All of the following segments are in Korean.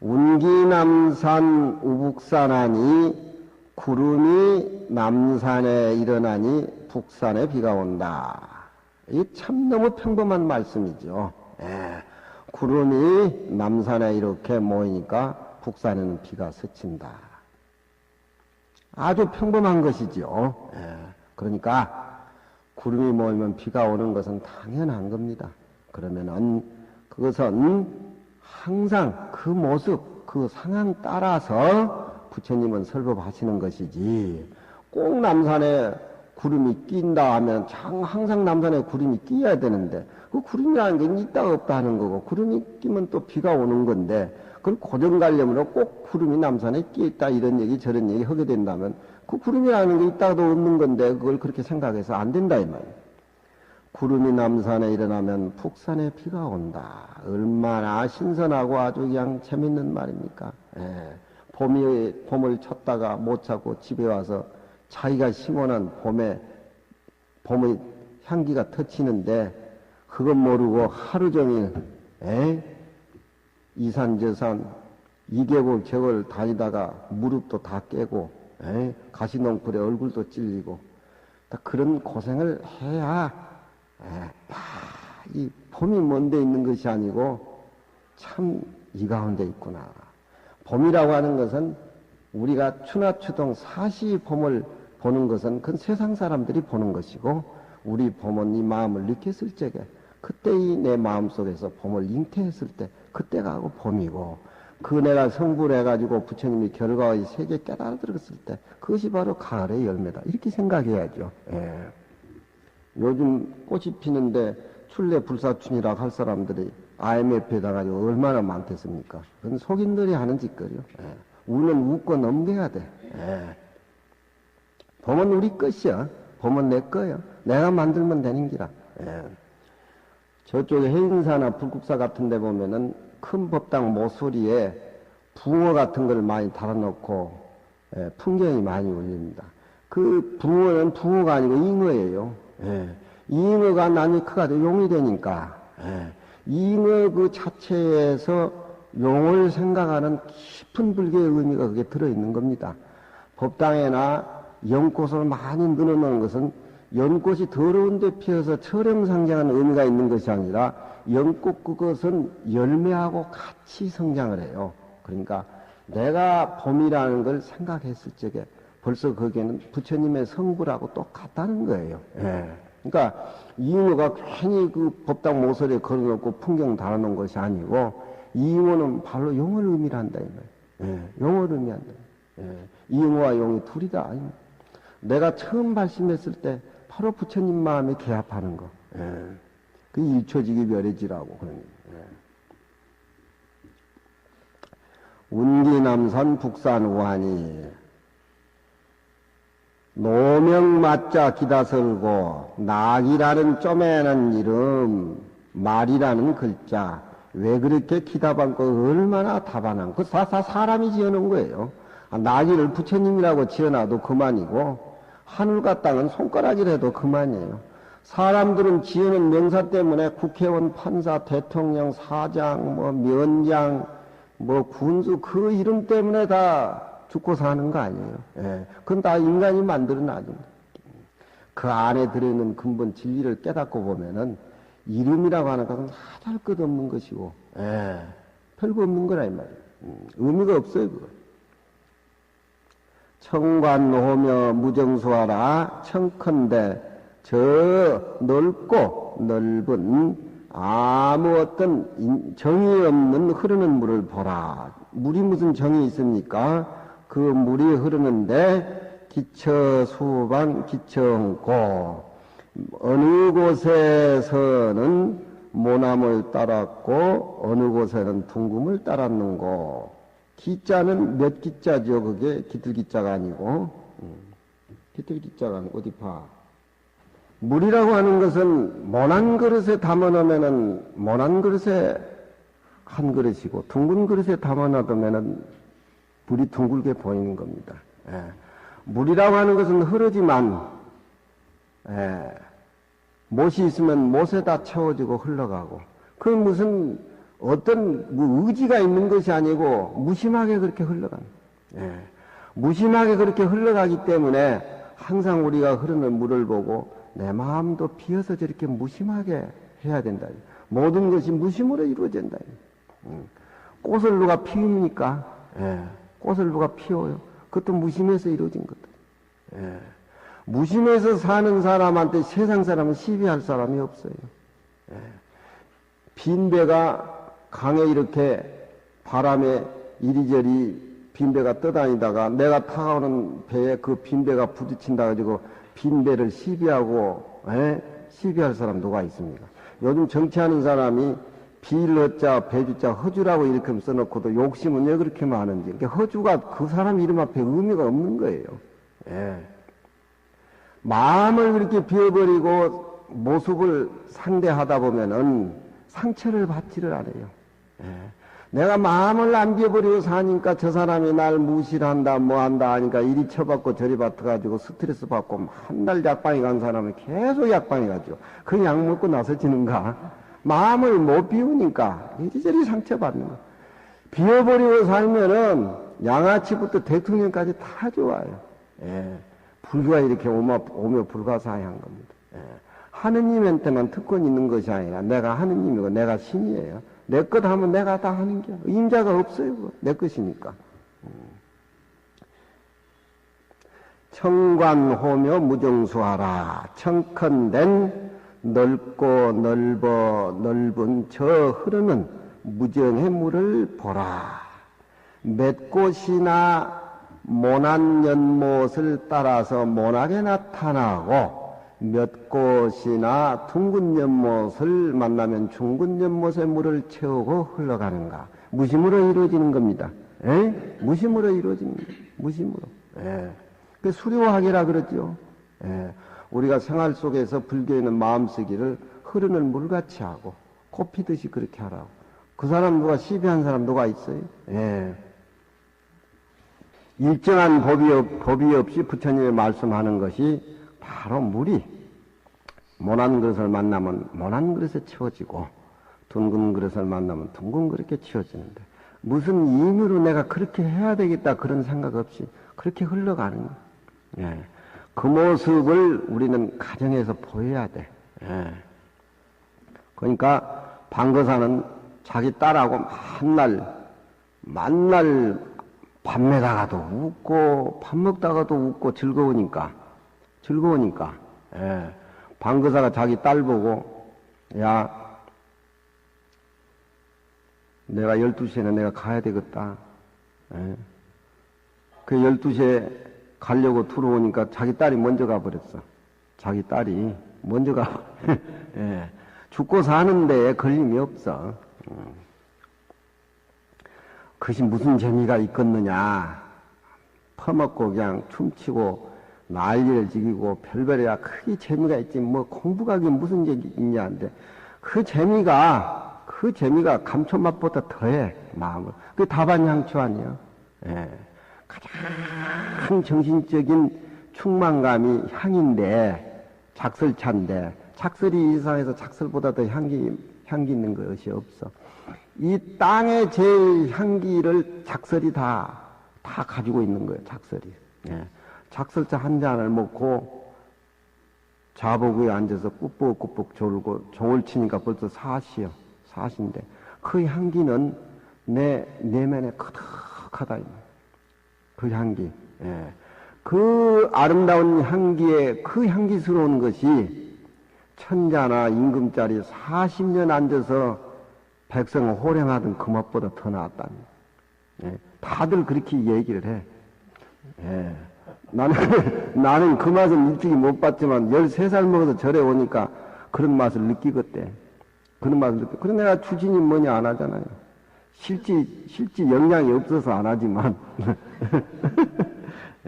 운기남산 우북산하니 구름이 남산에 일어나니 북산에 비가 온다. 이게 참 너무 평범한 말씀이죠. 구름이 남산에 이렇게 모이니까 북산에는 비가 스친다. 아주 평범한 것이죠. 그러니까 구름이 모이면 비가 오는 것은 당연한 겁니다. 그러면은 그것은 항상 그 모습, 그 상황 따라서 부처님은 설법하시는 것이지, 꼭 남산에 구름이 낀다 하면 항상 남산에 구름이 끼어야 되는데, 그 구름이라는 게 있다 없다 하는 거고, 구름이 끼면 또 비가 오는 건데, 그걸 고정관념으로 꼭 구름이 남산에 끼있다 이런 얘기 저런 얘기 하게 된다면 그 구름이라는 게 있다도 없는 건데 그걸 그렇게 생각해서 안 된다 이 말이에요. 구름이 남산에 일어나면 북산에 비가 온다. 얼마나 신선하고 아주 그냥 재밌는 말입니까? 봄을 찾다가 못 찾고 집에 와서 자기가 심어놓은 봄의 향기가 터치는데 그것 모르고 하루 종일 이산저산 이계곡 저걸 다니다가 무릎도 다 깨고 가시농풀에 얼굴도 찔리고 그런 고생을 해야 이 봄이 먼데 있는 것이 아니고 참 이 가운데 있구나. 봄이라고 하는 것은 우리가 추나추동 사시 봄을 보는 것은 그건 세상 사람들이 보는 것이고 우리 봄은 이 마음을 느꼈을 적에 그때 이 내 마음속에서 봄을 잉태했을 때 그때가 하고 봄이고 그 내가 성불해가지고 부처님이 결과의 세계 깨달아들었을 때 그것이 바로 가을의 열매다. 이렇게 생각해야죠. 요즘 꽃이 피는데 출래 불사춘이라고 할 사람들이 IMF에 나가지고 얼마나 많겠습니까? 그건 속인들이 하는 짓거리요. 우는 웃고 넘겨야 돼. 봄은 우리 것이야. 봄은 내 거야. 내가 만들면 되는 기라. 저쪽에 해인사나 불국사 같은 데 보면은 큰 법당 모서리에 붕어 같은 걸 많이 달아놓고 풍경이 많이 울립니다. 그 붕어는 붕어가 아니고 잉어예요. 잉어가 나중에 크가 돼 용이 되니까 잉어 그 자체에서 용을 생각하는 깊은 불교의 의미가 그게 들어있는 겁니다. 법당에나 연꽃을 많이 늘어놓은 것은 연꽃이 더러운 데 피어서 철형상장하는 의미가 있는 것이 아니라 연꽃 그것은 열매하고 같이 성장을 해요. 그러니까 내가 봄이라는 걸 생각했을 적에 벌써 거기에는 부처님의 성불하고 똑같다는 거예요. 그러니까 잉어가 괜히 그 법당 모서리에 걸어놓고 풍경 달아놓은 것이 아니고 잉어는 바로 용을 의미한다 이 말이에요. 용을 의미한다. 잉어와 용이 둘이다. 내가 처음 발심했을 때 바로 부처님 마음에 개합하는 거. 그 일초지기 멸해지라고 그런 거예요. 운기남산 북산 우하니 노명맞자 기다설고 낙이라는 쪼매는 이름 말이라는 글자 왜 그렇게 기다반고 얼마나 다반한 그 사람이 지어놓은 거예요. 낙이를 부처님이라고 지어놔도 그만이고 하늘과 땅은 손가락이라 해도 그만이에요. 사람들은 지어놓은 명사 때문에 국회의원, 판사, 대통령, 사장, 면장, 군수 그 이름 때문에 다 죽고 사는 거 아니에요. 그건 다 인간이 만들어놔준 거예요. 그 안에 들어있는 근본 진리를 깨닫고 보면은 이름이라고 하는 것은 하잘 것 없는 것이고, 별거 없는 거라 이 말이에요. 의미가 없어요, 그거. 청관호며 무정수하라 청컨대 저 넓고 넓은 아무 어떤 정이 없는 흐르는 물을 보라. 물이 무슨 정이 있습니까? 그 물이 흐르는데 기처수반 기처홍고 어느 곳에서는 모남을 따랐고 어느 곳에는 둥금을 따랐는고 기자는 몇 기자죠? 그게 기틀기자가 아니고 기틀기자가 아니고 어디 봐. 물이라고 하는 것은 모난 그릇에 담아놓으면은 모난 그릇에 한 그릇이고 둥근 그릇에 담아놔두면은 물이 둥글게 보이는 겁니다. 물이라고 하는 것은 흐르지만 못이 있으면 못에다 채워지고 흘러가고 그 무슨 어떤 뭐 의지가 있는 것이 아니고 무심하게 그렇게 흘러가는 거예요. 예. 무심하게 그렇게 흘러가기 때문에 항상 우리가 흐르는 물을 보고 내 마음도 비어서 저렇게 무심하게 해야 된다. 모든 것이 무심으로 이루어진다. 꽃을 누가 피웁니까? 예. 꽃을 누가 피워요? 그것도 무심해서 이루어진 것다. 예. 무심해서 사는 사람한테 세상 사람은 시비할 사람이 없어요. 예. 빈배가 강에 이렇게 바람에 이리저리 빈배가 떠다니다가 내가 타오는 배에 그 빈배가 부딪힌다 가지고 빈배를 시비하고 시비할 사람 누가 있습니까? 요즘 정치하는 사람이 빌허자 배주자 허주라고 이렇게 써놓고도 욕심은 왜 그렇게 많은지. 그러니까 허주가 그 사람 이름 앞에 의미가 없는 거예요. 예. 마음을 그렇게 비워버리고 모습을 상대하다 보면은 상처를 받지를 않아요. 예. 내가 마음을 안 비워버리고 사니까 저 사람이 날 무시를 한다, 뭐 한다 하니까 이리 쳐받고 저리 받아가지고 스트레스 받고 한날 약방에 간 사람은 계속 약방에 가죠. 그 약 먹고 나서지는가? 마음을 못 비우니까 이리저리 상처받는 거. 비워버리고 살면은 양아치부터 대통령까지 다 좋아요. 예. 불교가 이렇게 오며 불가사의한 겁니다. 예. 하느님한테만 특권이 있는 것이 아니라 내가 하느님이고 내가 신이에요. 내 것 하면 내가 다 하는 게 임자가 없어요. 내 것이니까. 청관호며 무정수하라. 청컨된 넓고 넓은 저 흐르는 무정의 물을 보라. 몇 곳이나 모난 연못을 따라서 모나게 나타나고 몇 곳이나 둥근 연못을 만나면 둥근 연못의 물을 채우고 흘러가는가. 무심으로 이루어지는 겁니다. 에? 무심으로 이루어지는 겁니다. 무심으로. 예. 그 수료학이라 그러죠. 예. 우리가 생활 속에서 불교에는 마음쓰기를 흐르는 물같이 하고 코피듯이 그렇게 하라고. 그 사람 누가 시비한 사람 누가 있어요? 예. 일정한 법이 없이 부처님이 말씀하는 것이 바로 물이 모난 그릇을 만나면 모난 그릇에 채워지고 둥근 그릇을 만나면 둥근 그릇에 채워지는데 무슨 임의로 내가 그렇게 해야 되겠다 그런 생각 없이 그렇게 흘러가는 거예요. 예. 그 모습을 우리는 가정에서 보여야 돼. 예. 그러니까 방거사는 자기 딸하고 만날 밤에다가도 웃고 밥 먹다가도 웃고 즐거우니까 예. 방거사가 자기 딸 보고 야 내가 12시에는 내가 가야 되겠다. 예. 그 12시에 가려고 들어오니까 자기 딸이 먼저 가버렸어. 자기 딸이 먼저 예. 죽고 사는데 걸림이 없어. 그것이 무슨 재미가 있겠느냐. 퍼먹고 그냥 춤추고 난리를 지기고 별별이야 크게 재미가 있지 뭐 공부가 그게 무슨 얘기 있냐는데 그 재미가 감초맛보다 더해 마음을. 그게 다반향초 아니야. 예. 가장 정신적인 충만감이 향인데 작설차인데 작설이 이상해서 작설보다 더 향기 있는 것이 없어. 이 땅의 제일 향기를 작설이 다 가지고 있는 거예요. 작설이. 예. 작설차 한 잔을 먹고 자복에 앉아서 꾸벅꾸벅 졸고 종을 치니까 벌써 사시인데 그 향기는 내 내면에 커득하다. 그 향기. 예. 그 아름다운 향기에 그 향기스러운 것이 천자나 임금짜리 40년 앉아서 백성을 호령하던 그 맛보다 더 나았다니. 예. 다들 그렇게 얘기를 해. 예. 나는 그 맛은 일찍이 못 봤지만 13살 먹어서 절에 오니까 그런 맛을 느끼겠대. 그런 맛을 느끼. 그래 내가 추진이 뭐냐 안 하잖아요. 실제 영향이 없어서 안 하지만.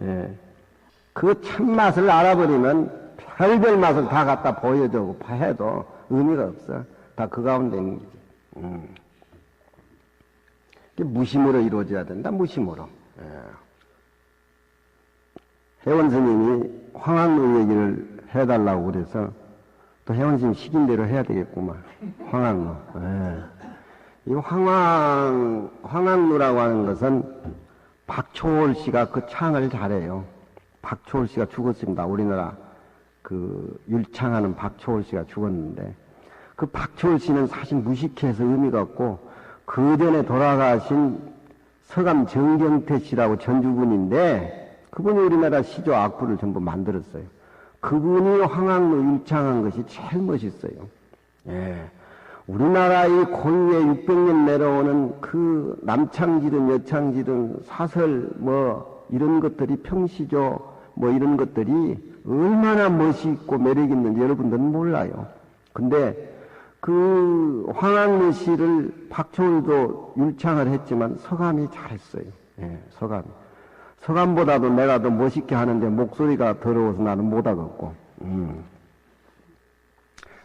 예. 그 참맛을 알아버리면 별별 맛을 다 갖다 보여주고 해도 의미가 없어. 다 그 가운데 있는 거지. 무심으로 이루어져야 된다. 무심으로. 예. 회원 스님이 황학로 얘기를 해달라고 그래서 또 회원 스님 시킨 대로 해야 되겠구만. 황학로. 예. 이 황학루라고 하는 것은 박초월 씨가 그 창을 잘해요. 박초월 씨가 죽었습니다. 우리나라 그 율창하는 박초월 씨가 죽었는데, 그 박초월 씨는 사실 무식해서 의미가 없고, 그 전에 돌아가신 서감 정경태 씨라고 전주분인데, 그분이 우리나라 시조 악부를 전부 만들었어요. 그분이 황학루 율창한 것이 제일 멋있어요. 예. 우리나라 이 고유의 600년 내려오는 그 남창지든 여창지든 사설 뭐 이런 것들이 평시조 뭐 이런 것들이 얼마나 멋있고 매력 있는지 여러분들은 몰라요. 근데 그 황학루 씨를 박초월도 율창을 했지만 서감이 잘했어요. 예, 서감. 서감보다도 내가 더 멋있게 하는데 목소리가 더러워서 나는 못하겠고.